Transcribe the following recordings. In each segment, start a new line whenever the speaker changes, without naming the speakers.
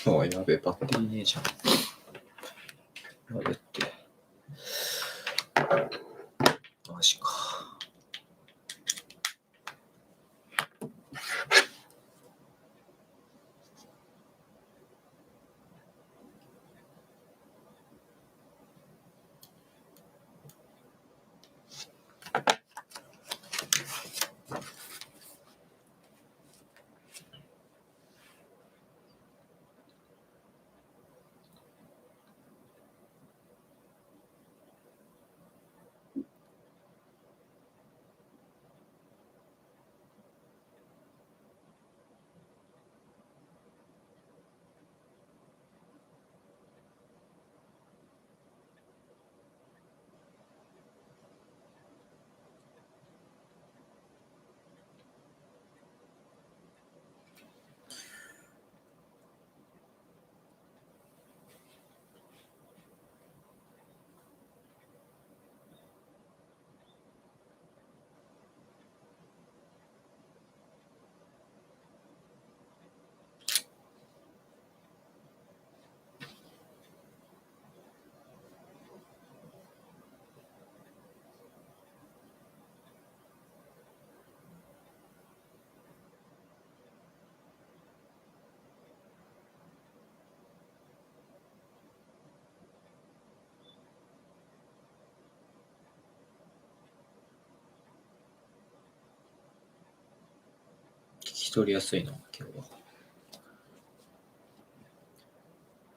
ああ、やべえ、バッテリーねえじゃん。やべって。マジか。聞き取りやすいな、今日は。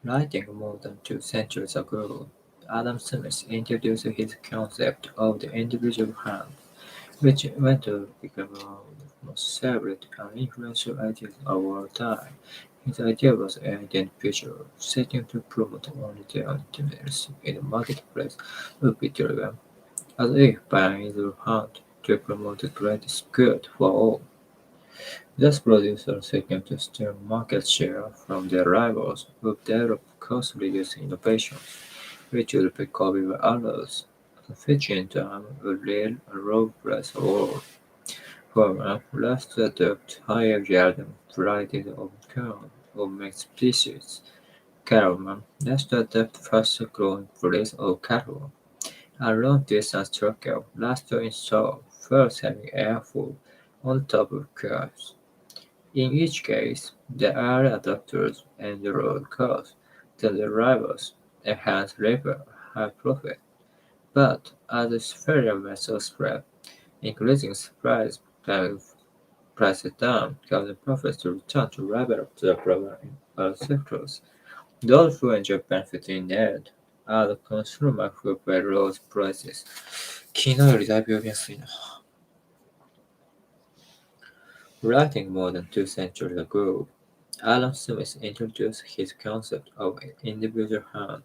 Writing more than 2 centuries ago, Adam Smith introduced his concept of the individual hand, which went to become one of the most celebrated and influential ideas of our time. His idea was an individual seeking to promote only their own interests in the marketplace would be driven, as if by an individual hand, to promote the greatest good for all. Thus producers seeking to steal market share from their rivals would develop cost-reducing innovations, which would be copied by others, which in turn would lead a low price war. Farmers less to adopt higher-yielding varieties of corn or mixed species. Cattlemen less to adopt faster-growing breeds of cattle. And long-distance truckers less to install first-having airfoil on top of cars. In each case, the early adopters endured costs that their rivals, and hence reaped high profit. But as the superior method spread, increasing supplies drive prices down, causing profits to return to rival the problem in other sectors. Those who enjoy benefiting in the end are the consumers who pay low prices. 昨日よりだいぶ読みやすいな。Writing more than 2 centuries ago, Adam Smith introduced his concept of an individual hand,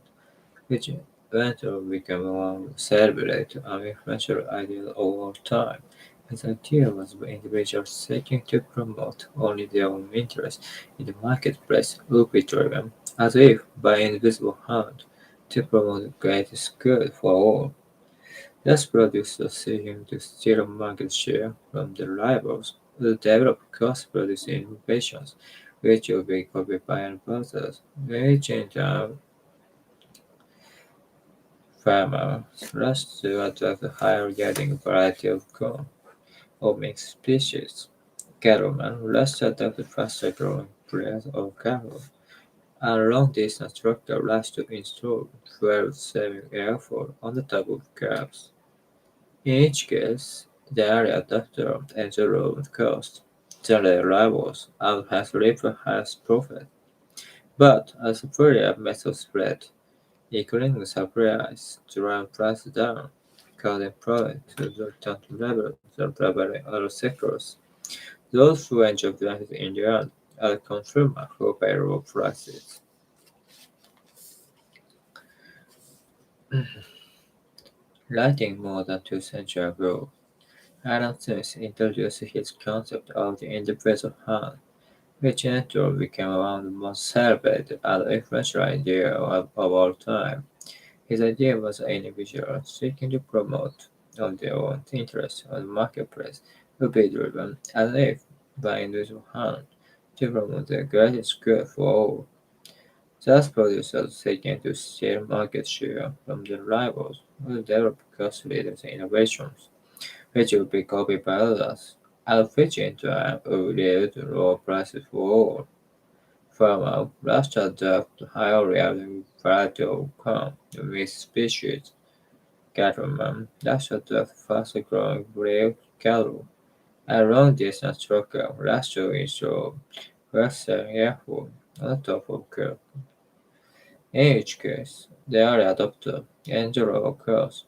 which went on to become one of the celebrated and influential ideas of all time. His idea was for individuals seeking to promote only their own interests in the marketplace would be driven, as if by an invisible hand, to promote the greatest good for all. Thus producers seeking to steal market share from their rivals will develop cost-producing innovations, which will be copied by others, which in turn farmers rush to adopt a higher-yielding variety of corn or mixed species. Cattlemen rush to adopt a faster-growing breed of cattle, and long-distance truckers rush to install fuel-saving airfoil on the top of cabs. In each case, the early adopter endured cost than their rivals and has reaped the highest profit. But as superior methods spread, increasing supplies drive prices down, causing profit to return to levels that prevail in other sectors. Those who enjoy benefit in the end are the consumers who pay low prices. Writing more than 2 centuries ago, Adam Smith introduced his concept of the individual hand, which in turn became one of the most celebrated and influential ideas of all time. His idea was an individual seeking to promote on their own interests on the marketplace would be driven, as if by individual hand, to promote the greatest good for all. Thus producers seeking to steal market share from their rivals will develop cost-leading innovations, which will be copied by others, and which in turn will lead to lower prices for all. Furthermore, Russia adopt higher yielding variety of corn to mixed species. Cattlemen, Russia adopt faster growing breed cattle, and long distance trucker, Russia ensure faster airflow on top of curve. In each case, the early adopter enjoy of course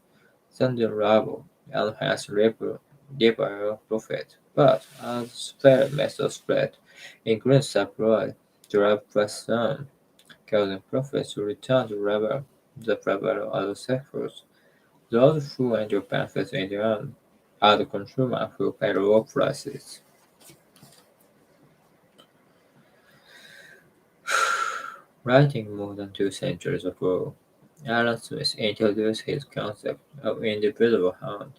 Sunday rival and has deeper profit, but as fair method spread, increased supply drive price down, causing profits to return to the level of other sectors. Those who enjoy benefits in the end are the consumers who pay lower prices. Writing more than 2 centuries ago, Alan Smith introduced his concept of individual hand,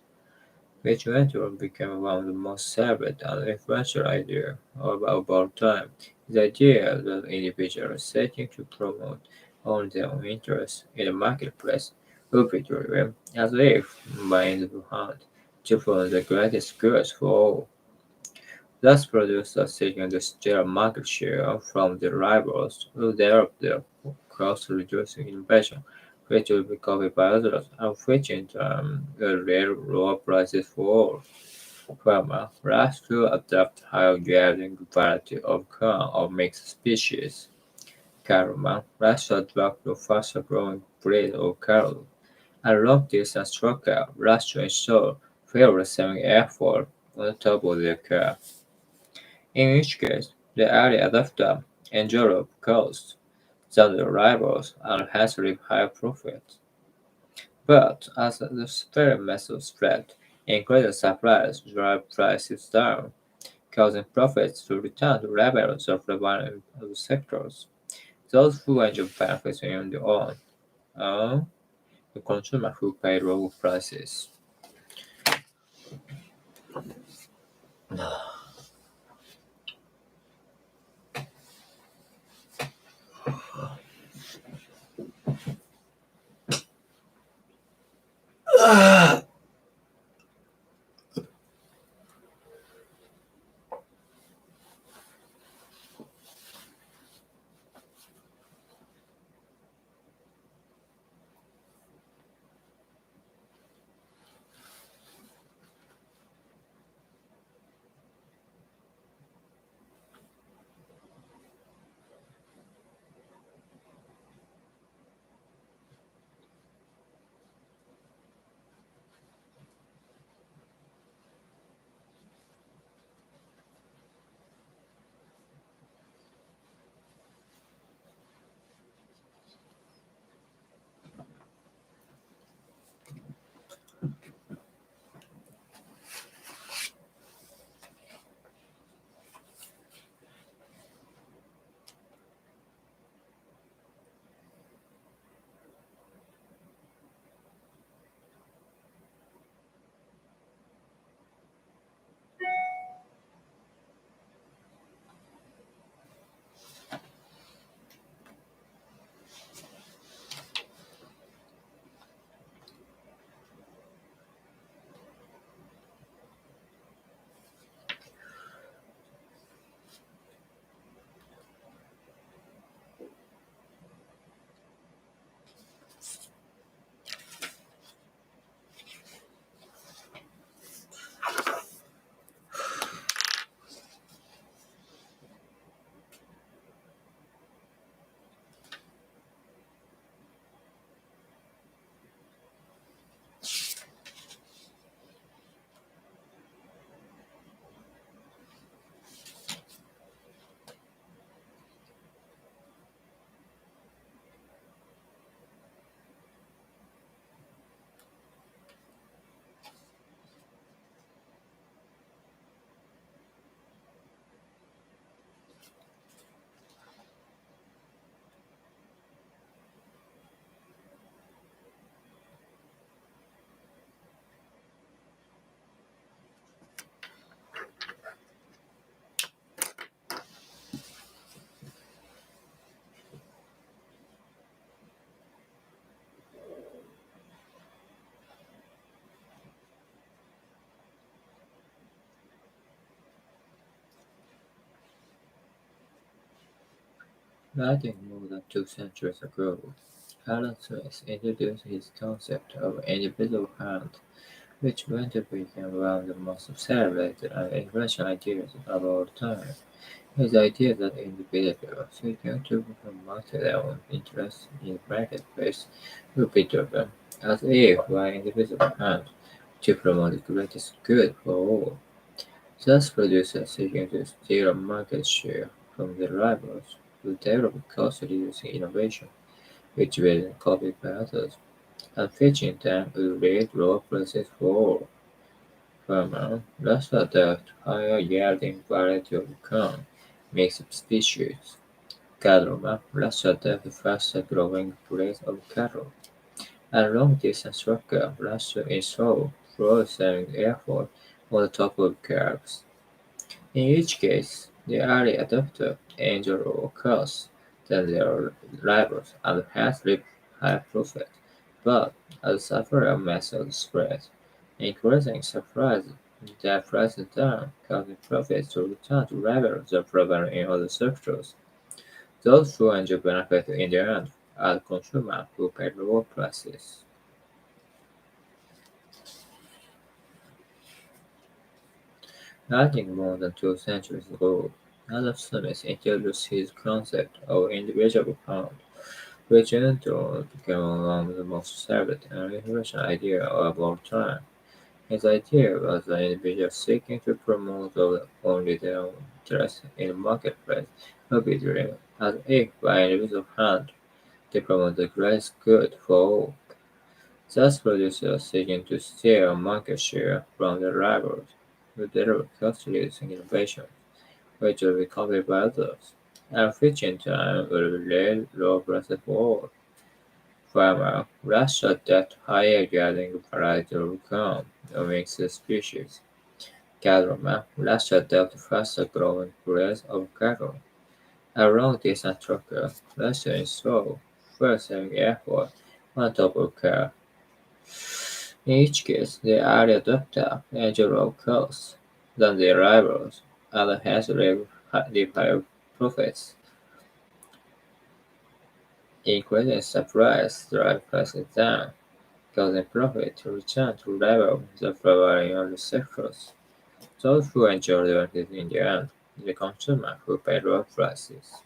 which went on to become one of the most celebrated and influential ideas of our time. The idea that individuals seeking to promote only their own interests in the marketplace would be driven, as if by individual hand, to follow the greatest goods for all. Thus producers seeking to steal market share from their rivals will develop their cost-reducing innovation, which will be copied by others, and which in turn will lead to lower prices for all. Farmers rush to adopt higher-yielding variety of corn or mixed species. Cattlemen rush to adopt a faster-growing breed of cattle, and long-distance truckers rush to ensure fewer selling effort on top of their car. In each case, the early adopter enjoyed costs than the rivals and has reaped higher profits. But as the sphere method spread, increased supplies drive prices down, causing profits to return to levels of relevant sectors. Those who enjoy benefits on their own are the consumer who pay low prices. Writing more than 2 centuries ago, Adam Smith introduced his concept of indivisible hand, which went to become one of the most celebrated and influential ideas of all time. His idea that individuals seeking to promote their own interests in the marketplace would be driven, as if by indivisible hand, to promote the greatest good for all. Thus, producers seeking to steal market share from their rivals would develop cost-reducing innovation, which will be copied by others, and which in turn will lead to lower prices for all. Furthermore, let's adapt higher-yielding variety of corn, mixed species. Cattle, let's adapt the faster-growing breed of cattle. And long-distance trucker, let's install fuel-saving airfoil on the top of cars. In each case, the early adopter enjoyed lower costs than their rivals and had reaped higher profit, but as several methods spread, increasing supply their prices down, causing profits to return to levels that prevalent in other sectors. Those who enjoy benefit in the end are consumers who pay lower prices. Writing more than 2 centuries ago, Adam Smith introduced his concept of individual pound, which in turn became one of the most celebrated and influential ideas of all time. His idea was that individuals seeking to promote only their own interests in the marketplace would be driven, as if by individual hand, to promote the greatest good for all. Thus, producers seeking to steal market share from their rivals would deliver cost-reducing innovation, which will be copied by others, and which in turn will lead lower prices for all. Furthermore, Russia adapted higher-yielding varieties of corn or mixed species. Cattle, Russia adapted faster-growing breeds of cattle. Along this structure, Russia installed fuel-saving airfoil on top of car. In each case, the early adopter enjoyed lower costs than their rivals and hence reaped higher profits. Increasing supplies drive prices down, causing profit to return to levels that prevail in other sectors. Those who enjoy the advantage in the end, the consumer who pay lower prices.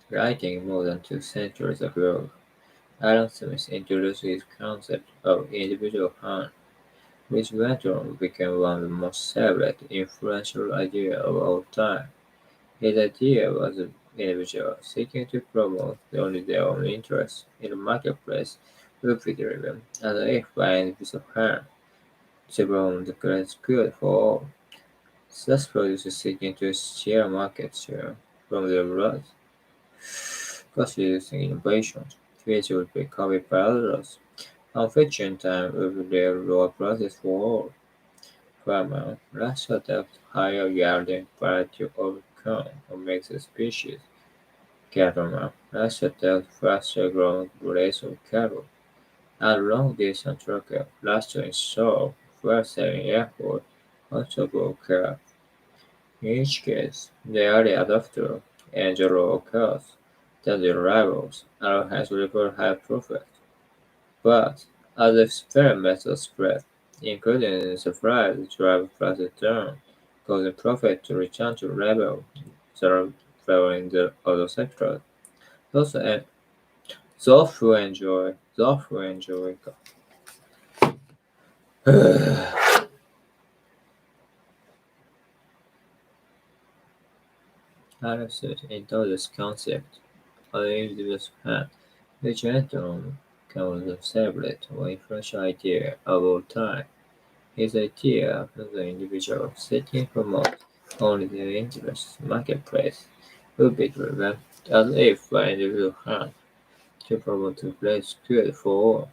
Writing more than 2 centuries ago, Adam Smith introduced his concept of individual harm, which went on to become one of the most celebrated, influential ideas of all time. His idea was an individual seeking to promote only their own interests in the marketplace would be driven, as if by any piece of harm, to promote the greatest good for all. Such producers seeking to steal market share from their rivals, cost-reducing innovations, which would be copied by others, and which in time would lead lower prices for all. Furthermore, let's adopt higher-yielding variety of corn or mixed species. Cattlemen let's adopt faster-growing breeds of cattle, and long-distance truckers let's install fuel-saving airport on top of cars. In each case, the early adopter enjoy lower costs than their rivals and has reported high profit. But as the experiment spread, including supplies drive prices down, causing profit to return to level that are prevalent in the other sectors. Those, en- those who enjoy analysis into this concept of the individual's hand, which in turn becomes the favorite or influential idea of all time. His idea of the individual seeking to promote only their interests in the marketplace would be driven as if by individual hand to promote the greatest good for all.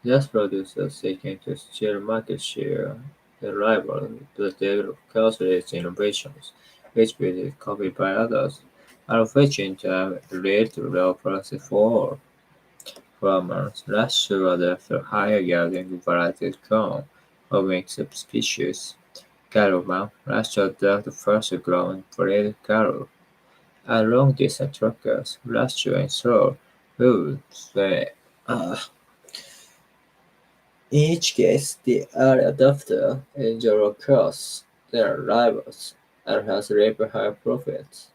Thus producers seeking to steal market share, the rival that develop calculated innovations, which will be copied by others, and which in turn lead to lower prices for all. Farmers less sugar after higher yielding varieties grown or mixed species. Caravan Russia drove the first ground parade car. And long-distance truckers Russia and Seoul routes were in each case, the early adopter enjoyed across their rivals and has reaped high profits.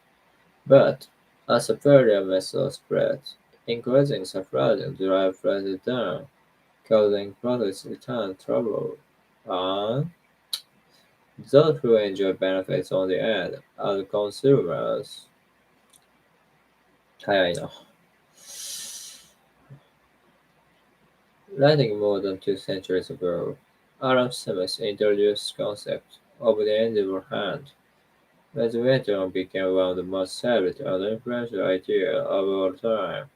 But as a superior method spread, increasing supply and drive prices down, causing products return trouble. And those who enjoy benefits on the end are the consumers. 早いな。Writing more than 2 centuries ago, Adam Smith introduced the concept of the invisible hand. Graduation became one of the most celebrated and influential ideas of all time.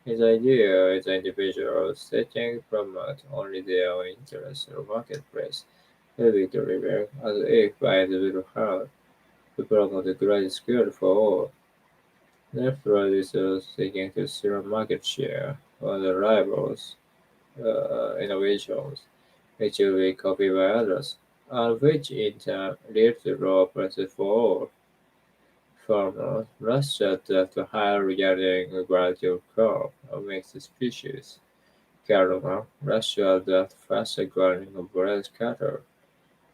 His idea is that individuals seeking promote only their own interests in the marketplace will be delivered as if by individual hand to promote the greatest good for all. Therefore, producers seeking to steal market share from the rivals innovations, which will be copied by others, and which in turn leads to lower prices for all. Furthermore, Russia developed a higher regarding the quality of crop of mixed species. Furthermore, Russia developed faster growing of breast cattle.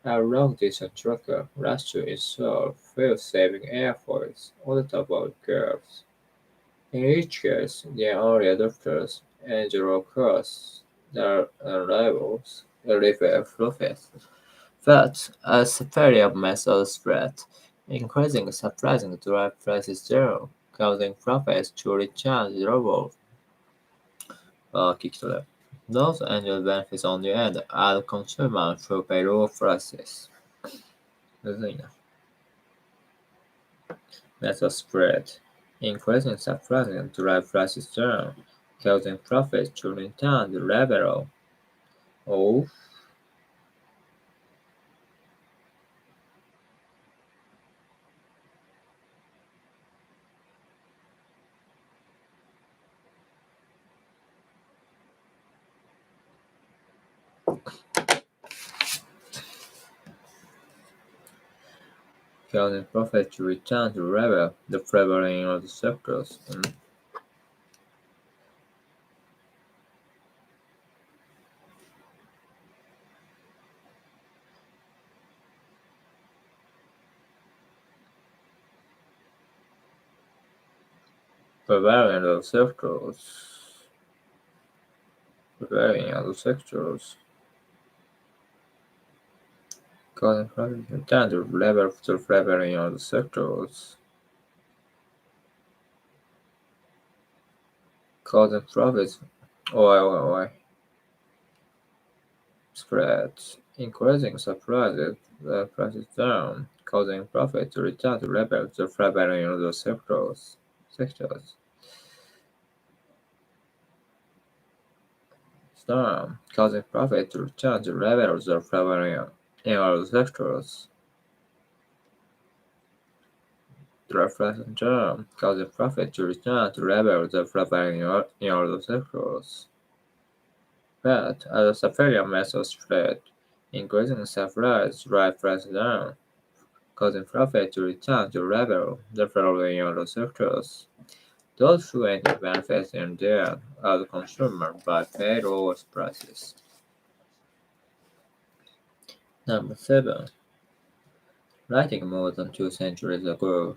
A long-distance trucker, Russia installed fuel-saving airfoils on the top of curves. In each case, the early adopters enjoy across their rivals reap profits. But as superior methods spread, increasing surprising drive prices down, causing profits to return to the kicked. Those annual benefits on the end are consumers who pay low prices. むずいな。Method spread, increasing surprising drive prices down, causing profits to return to the level of causing profits to return to the level the prevailing in other sectors. Prevailing in other sectors. Prevailing in other sectors. Causing profits to return to the level of the prevailing in other sectors. Causing profits. Why? Spread, increasing supply the prices down, causing profit to return to levels of prevailing in other sectors. Down, causing profit to return to levels of prevailing in other sectors. Drive prices down, causing profit to return to levels of prevailing in other sectors. But as a superior method spread, increasing supply drive prices down, causing profit to return to level the following other sectors. Those who end up benefiting there are the consumers by paid lower prices. Number 7. Writing more than 2 centuries ago,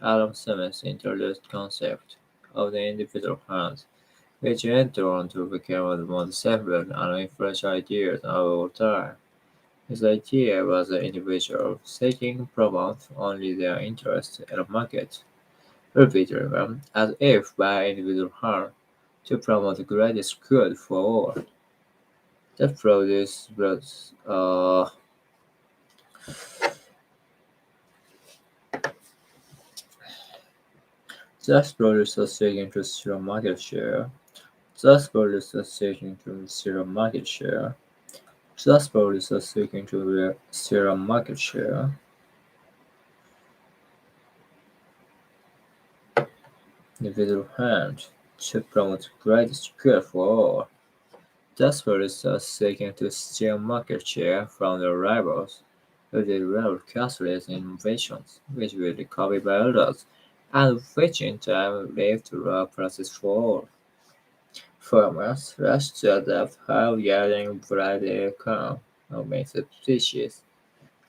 Adam Smith introduced the concept of the individual hand, which went on to become one of the most celebrated and influential ideas of all time. His idea was the individual seeking promote only their interests in the market will be driven, as if by individual harm, to promote the greatest good for all. The produce was thus producers seeking to steal market share. Thus producers seeking to steal market share. Thus producers seeking to steal market share. Individual hand to promote the greatest good for all. Thus producers seeking to steal market share from their rivals will develop costly innovations, which will be copied by others, and which in time lead to raw process for farmers. Rush to adapt how yielding variety come of mixed species.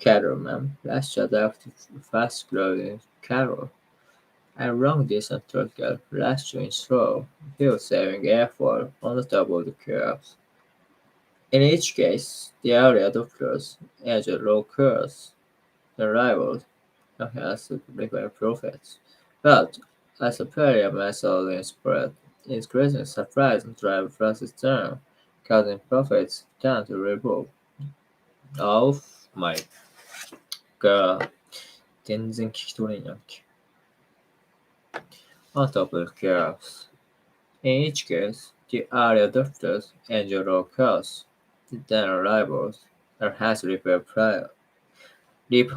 Cattlemen rush to adapt to fast-growing cattle, and long-distance truckers rush to ensure fuel-saving effort on the top of the curves. In each case, the early adopters enjoy low costs, the rivals has reaping profits. But as a superior method in spread, increasing supplies and drive prices down, causing profits down to reboot. Oh my god, 全然聞き取れんやんけ. On top of the curves. In each case, the early adopters enjoy low costs, then rivals, and has reap, reap, reap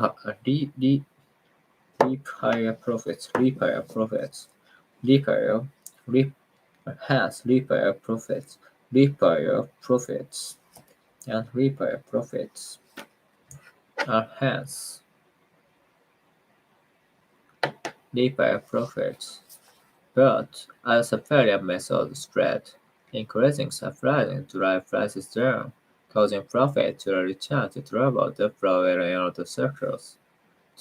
higher profits, reap higher, reap has repair profits, repair profits, and repair profits are hence repair profits. But as superior method spread, increasing supply and drive prices down, causing profit to return to trouble the flower in other sectors.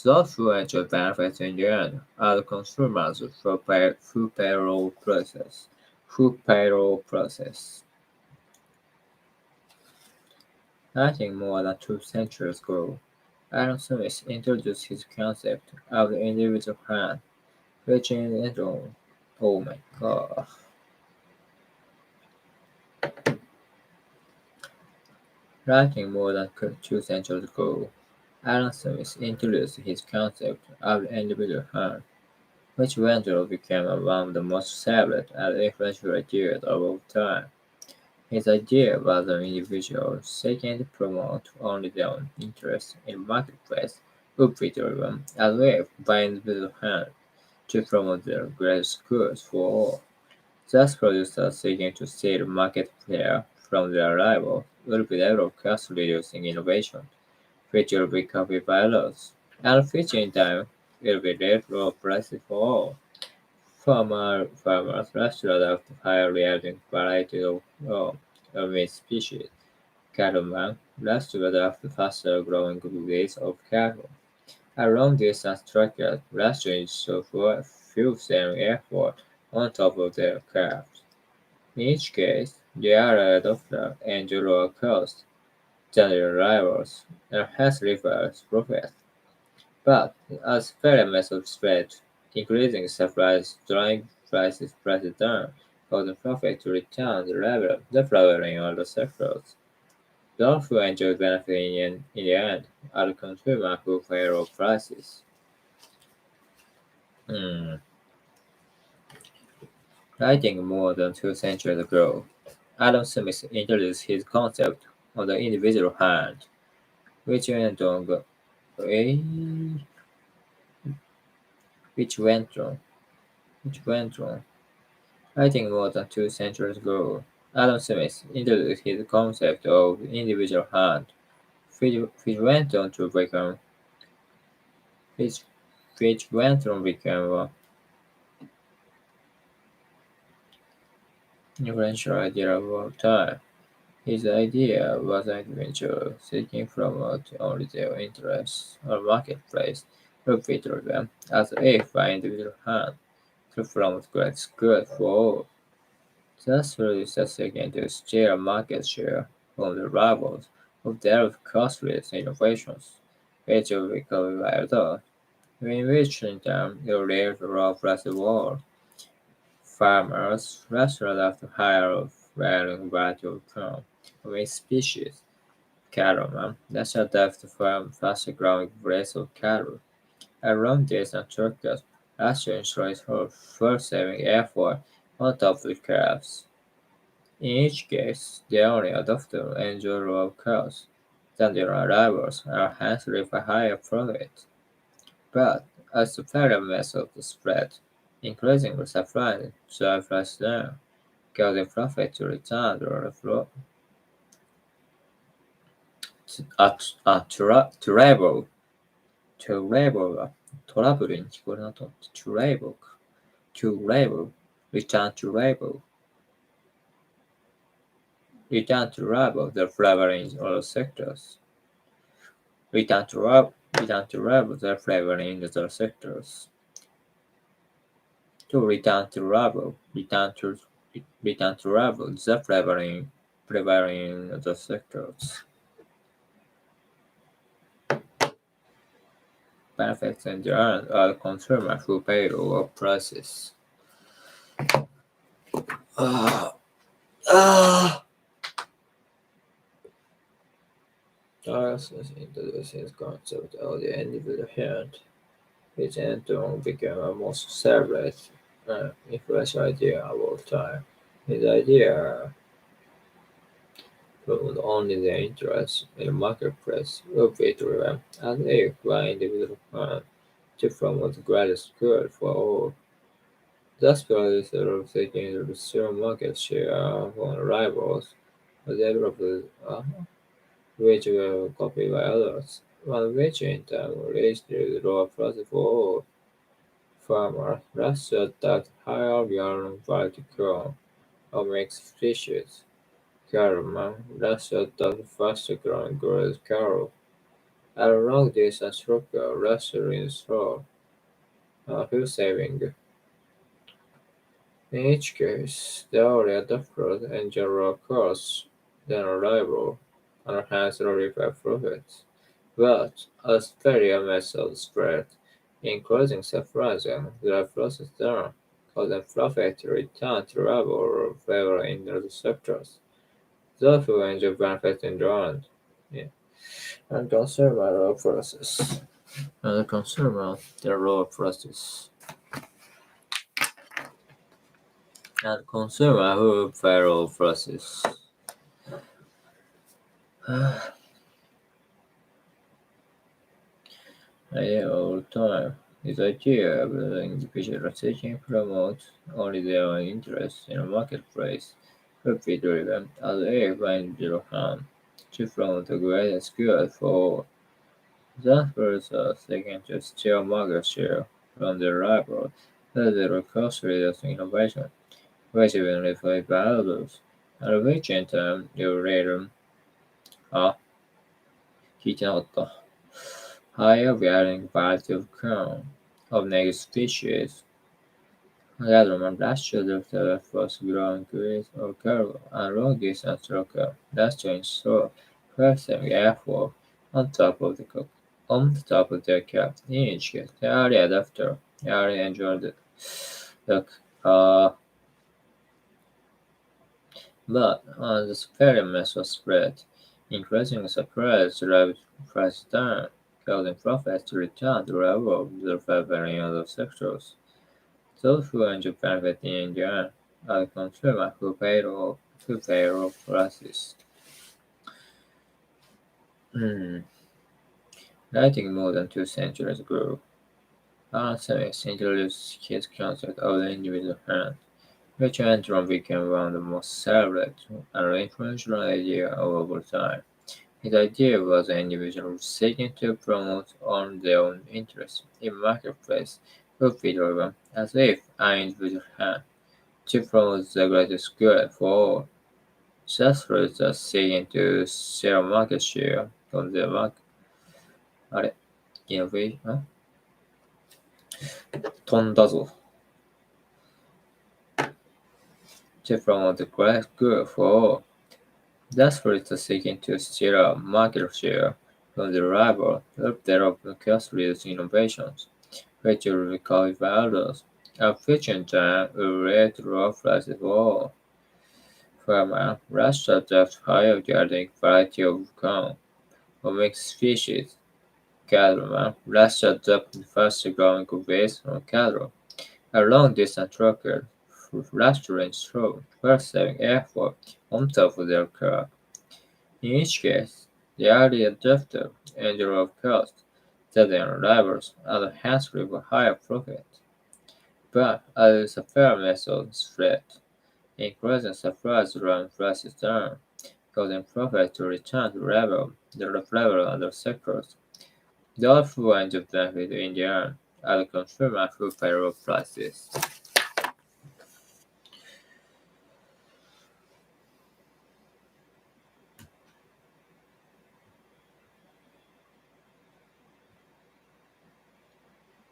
Those who enjoy benefits in the end are the consumers through payroll process. Through payroll process. I think more than 2 centuries ago, Adam Smith introduced his concept of the individual hand, which in its own, oh my god. Writing more than 2 centuries ago, Adam Smith introduced his concept of the individual hand, which eventually became one of the most celebrated and influential ideas of all time. His idea was an individual seeking to promote only their own interests in the marketplace would be driven as well by individual hand to promote their greatest goods for all. Thus producers seeking to steal market share from their rival will be develop cost-reducing innovation, which will be copied by others, and which in time will be raised low prices for all. Farmers rush to adopt higher yielding varieties of meat species. Cattlemen rush to adopt faster growing breeds of cattle. And long-distance truckers rush to ensure fuel-saving effort on top of their craft. In each case, they are adopted and lower cost than their rivals, and hence reverse profit. But as further methods spread, increasing supplies drive prices down, causing profit to return the level the flower in other sectors. Those who enjoy benefiting in the end are the consumers who pay low prices. Hmm. Writing more than 2 centuries ago, Adam Smith introduced his concept of the individual hand, which went on, eh, which went on, which went on. Writing more than 2 centuries ago, Adam Smith introduced his concept of individual hand, which went on to become which, which went on to become an influential idea of all time. His idea was an individual seeking to promote only their interests or marketplace repeated them as if by individual hand to promote great good for all. Thus producers seeking to steal market share from the rivals of their costly innovations, which will become vital, in which in turn will lead to raw price war. Farmers rather have to hire varying variety of corn from each species. Cattlemen that adapt to farm faster growing breeds of cattle. Around this and truckers also ensures for fuel saving effort on top of the calves. In each case, the only adopter enjoy lower costs than their rivals and hence reap a higher profit. But as the parallel method spread, increasing the supply drive prices down, causing profit to return to the floor travel,トラブルに聞こえるなと思って、to label, return to label the flavor in all sectors. Return to label the flavor in other sectors. To return to label the flavor in other sectors. Benefits and earn are consumers who pay lower prices. Darkness introducing the concept of the individual hand, which in turn became a most celebrated and influential idea of all time. His idea proved only the interest in the marketplace would be driven as if by individual hand to promote the greatest good for all. Thus, producers are seeking to restore market share from rivals, but developed which were copied by others, one which in turn leads to lower prices for all. Farmers thus attacked higher yield variety corn or mixed species. Cattlemen thus attacked faster growing grass cattle. And long distance trucker thus installed fuel saving. In each case, the early adopters enjoy lower costs than a rival and hence rarefied profits. But as failure methods spread, increasing surprising, the process down, causing profit to return to rival favor in the sectors. Those who enjoy benefit in the end. Yeah. And consumer low prices. And the consumer, the lower prices. And consumer who pay low prices. All the time. This idea of the individual seeking promotes only their own interests in a marketplace could be driven as if by individual harm to promote the greatest good for all. Thus producers seeking to steal market share from their rival as the cost reducing innovation, which will replaced by others, and which in turn will later あ、聞いてなかった。Higher varying variety of corn of native species. Gentlemen, that's should the first growing grass or cattle and long distance trucker. That's to ensure pressing effort on top of their cap. In each case, the early adopter early enjoyed the uh, but as the experiment was spread, increasing supply drive prices down, causing profits to return to level observed in other sectors. Those who enjoy benefit in the end are the consumers who pay low prices. Writing more than 2 centuries ago, Alan Smith introduced his concept of the individual hand, which in turn became one of the most celebrated and influential ideas of all time. His idea was an individual seeking to promote only their own interests in marketplace would be driven as if an individual hand to promote the greatest good for all. Such producers seeking to sell market share from the market あれイノベーション飛んだぞ to promote the greatest good for all. Thus producers seeking to steal a market share from the rival would develop cost-reducing innovations, which will be copied by others, and which in turn will lead to lower prices for all. Farmers rush to adopt higher yielding variety of corn or mixed species. Cattlemen rush to adopt the faster growing base from cattle. A long distance trucker rush to range through first saving effort on top of their car. In each case, the early adopter endured of cost that their rivals and hence reap a higher profit. But as the fair method spread, increasing supply run prices down, causing profits to return to the level other sectors. The full range of benefits in the end, as consumers who pay low prices.